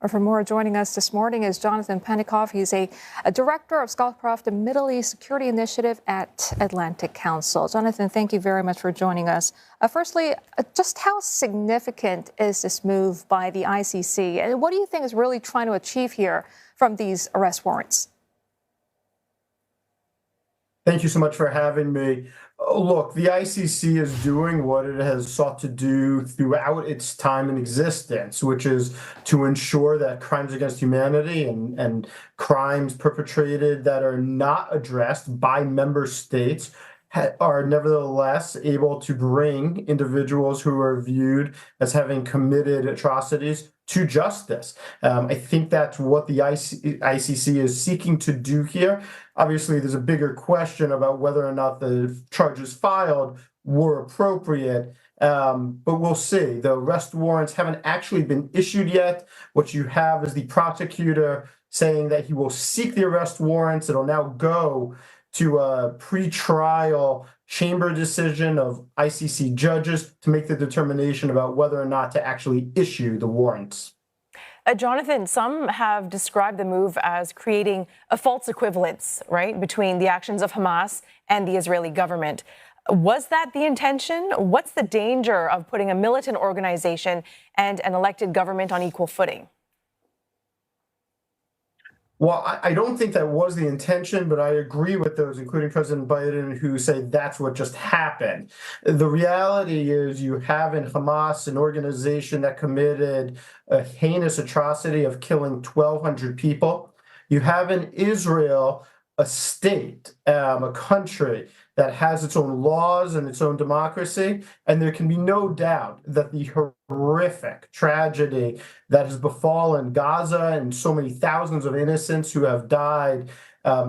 Or for more, joining us this morning is Jonathan Panikoff. He's a director of Scowcroft, the Middle East Security Initiative at Atlantic Council. Jonathan, thank you very much for joining us. Firstly, just how significant is this move by the ICC? And what do you think is really trying to achieve here from these arrest warrants? Thank you so much for having me. Look, the ICC is doing what it has sought to do throughout its time in existence, which is to ensure that crimes against humanity and crimes perpetrated that are not addressed by member states are nevertheless able to bring individuals who are viewed as having committed atrocities to justice. I think that's what the ICC is seeking to do here. Obviously, there's a bigger question about whether or not the charges filed were appropriate, but we'll see. The arrest warrants haven't actually been issued yet. What you have is the prosecutor saying that he will seek the arrest warrants. It'll now go to a pre-trial chamber decision of ICC judges to make the determination about whether or not to actually issue the warrants. Jonathan, some have described the move as creating a false equivalence, right, between the actions of Hamas and the Israeli government. Was that the intention? What's the danger of putting a militant organization and an elected government on equal footing? Well, I don't think that was the intention, but I agree with those, including President Biden, who say that's what just happened. The reality is you have in Hamas an organization that committed a heinous atrocity of killing 1,200 people. You have in Israel a state, a country that has its own laws and its own democracy, and there can be no doubt that the horrific tragedy that has befallen Gaza and so many thousands of innocents who have died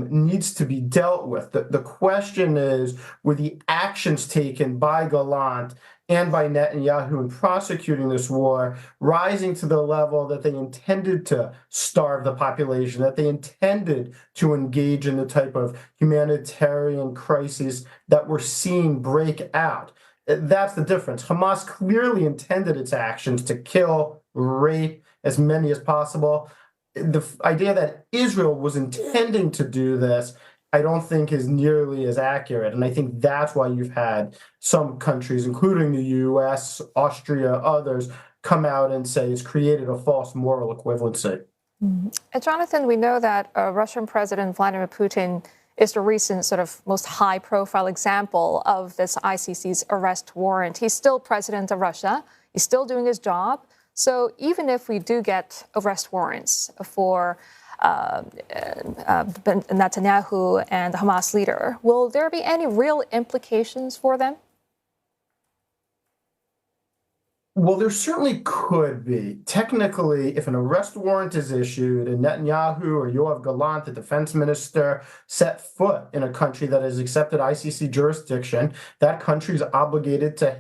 needs to be dealt with. The question is, were the actions taken by Gallant and by Netanyahu in prosecuting this war rising to the level that they intended to starve the population, that they intended to engage in the type of humanitarian crises that we're seeing break out? That's the difference. Hamas clearly intended its actions to kill, rape as many as possible. The idea that Israel was intending to do this, I don't think is nearly as accurate. And I think that's why you've had some countries, including the US, Austria, others, come out and say it's created a false moral equivalency. And Jonathan, we know that Russian President Vladimir Putin is the recent sort of most high-profile example of this ICC's arrest warrant. He's still president of Russia. He's still doing his job. So even if we do get arrest warrants for Netanyahu and the Hamas leader, will there be any real implications for them? Well, there certainly could be. Technically, if an arrest warrant is issued and Netanyahu or Yoav Gallant, the defense minister, set foot in a country that has accepted ICC jurisdiction, that country is obligated to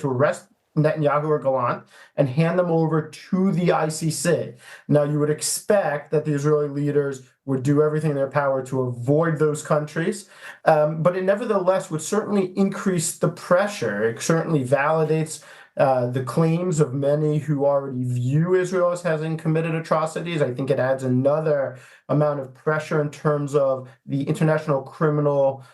arrest Netanyahu or Gallant and hand them over to the ICC. Now, you would expect that the Israeli leaders would do everything in their power to avoid those countries, but it nevertheless would certainly increase the pressure. It certainly validates the claims of many who already view Israel as having committed atrocities. I think it adds another amount of pressure in terms of the International Criminal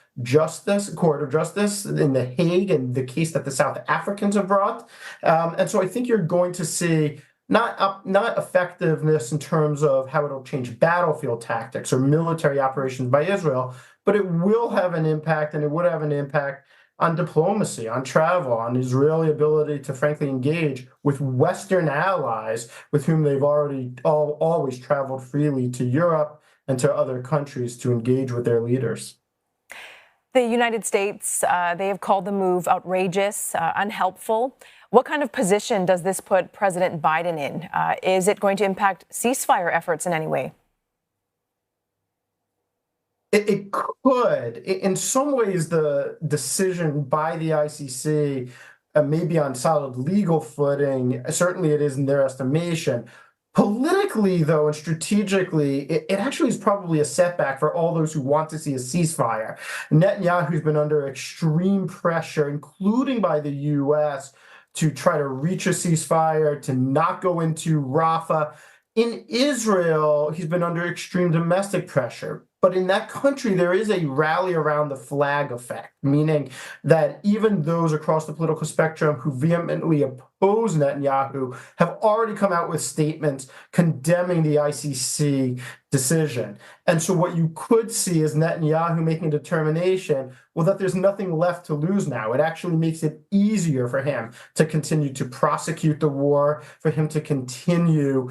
Court of Justice in The Hague and the case that the South Africans have brought. And so I think you're going to see not effectiveness in terms of how it'll change battlefield tactics or military operations by Israel, but it will have an impact, and it would have an impact on diplomacy, on travel, on Israeli ability to frankly engage with Western allies with whom they've always traveled freely to Europe and to other countries to engage with their leaders. The United States, they have called the move outrageous, unhelpful. What kind of position does this put President Biden in? Is it going to impact ceasefire efforts in any way? It could. In some ways, the decision by the ICC may be on solid legal footing. Certainly it is in their estimation. Politically, though, and strategically, it actually is probably a setback for all those who want to see a ceasefire. Netanyahu's been under extreme pressure, including by the U.S., to try to reach a ceasefire, to not go into Rafah. In Israel, he's been under extreme domestic pressure. But in that country, there is a rally around the flag effect, meaning that even those across the political spectrum who vehemently oppose Netanyahu have already come out with statements condemning the ICC decision. And so what you could see is Netanyahu making a determination, well, that there's nothing left to lose now. It actually makes it easier for him to continue to prosecute the war, for him to continue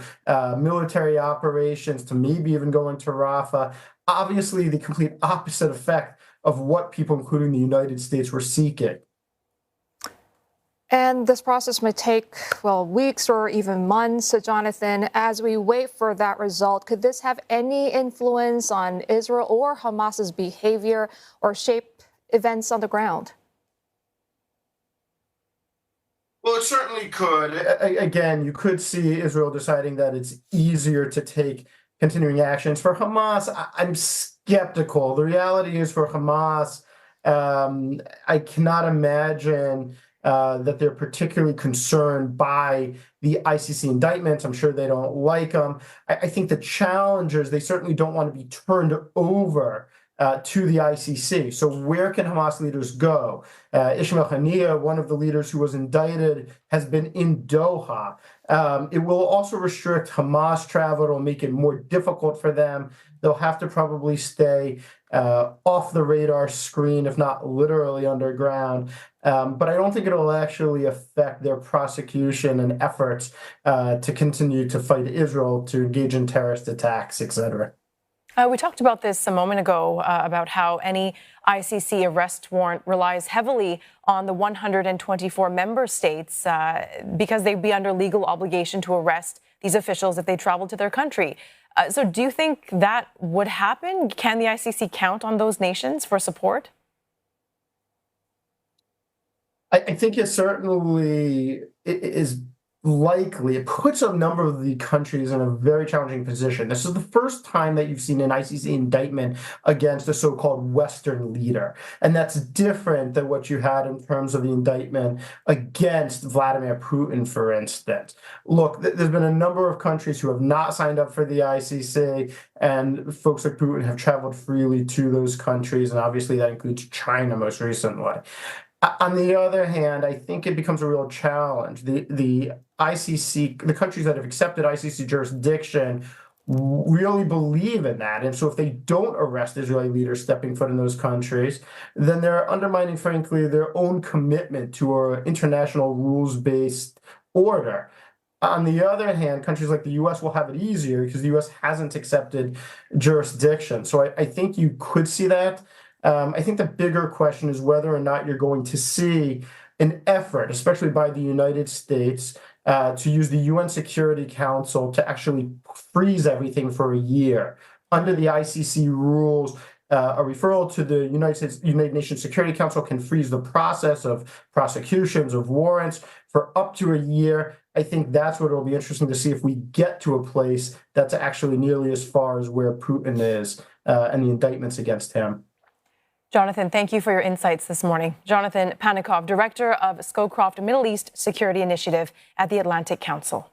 military operations, to maybe even go into Rafah. Obviously, the complete opposite effect of what people, including the United States, were seeking. And this process may take, well, weeks or even months. So, Jonathan, as we wait for that result, could this have any influence on Israel or Hamas's behavior or shape events on the ground? Well, it certainly could. Again, you could see Israel deciding that it's easier to take continuing actions. For Hamas, I'm skeptical. The reality is for Hamas, I cannot imagine that they're particularly concerned by the ICC indictments. I'm sure they don't like them. I think the challengers, they certainly don't want to be turned over to the ICC. So where can Hamas leaders go? Ismail Haniyeh, one of the leaders who was indicted, has been in Doha. It will also restrict Hamas travel. It'll make it more difficult for them. They'll have to probably stay off the radar screen, if not literally underground. But I don't think it'll actually affect their prosecution and efforts to continue to fight Israel, to engage in terrorist attacks, etc. We talked about this a moment ago about how any ICC arrest warrant relies heavily on the 124 member states because they'd be under legal obligation to arrest these officials if they travel to their country. So do you think that would happen? Can the ICC count on those nations for support? I think it certainly is likely. It puts a number of the countries in a very challenging position. This is the first time that you've seen an ICC indictment against a so-called Western leader. And that's different than what you had in terms of the indictment against Vladimir Putin, for instance. Look, there's been a number of countries who have not signed up for the ICC, and folks like Putin have traveled freely to those countries, and obviously that includes China most recently. On the other hand, I think it becomes a real challenge. The ICC, the countries that have accepted ICC jurisdiction really believe in that. And so if they don't arrest Israeli leaders stepping foot in those countries, then they're undermining, frankly, their own commitment to an international rules-based order. On the other hand, countries like the U.S. will have it easier because the U.S. hasn't accepted jurisdiction. So I think you could see that. I think the bigger question is whether or not you're going to see an effort, especially by the United States, to use the UN Security Council to actually freeze everything for a year. Under the ICC rules, a referral to the United Nations Security Council can freeze the process of prosecutions, of warrants for up to a year. I think that's what it'll be interesting to see if we get to a place that's actually nearly as far as where Putin is and the indictments against him. Jonathan, thank you for your insights this morning. Jonathan Panikoff, Director of Scowcroft Middle East Security Initiative at the Atlantic Council.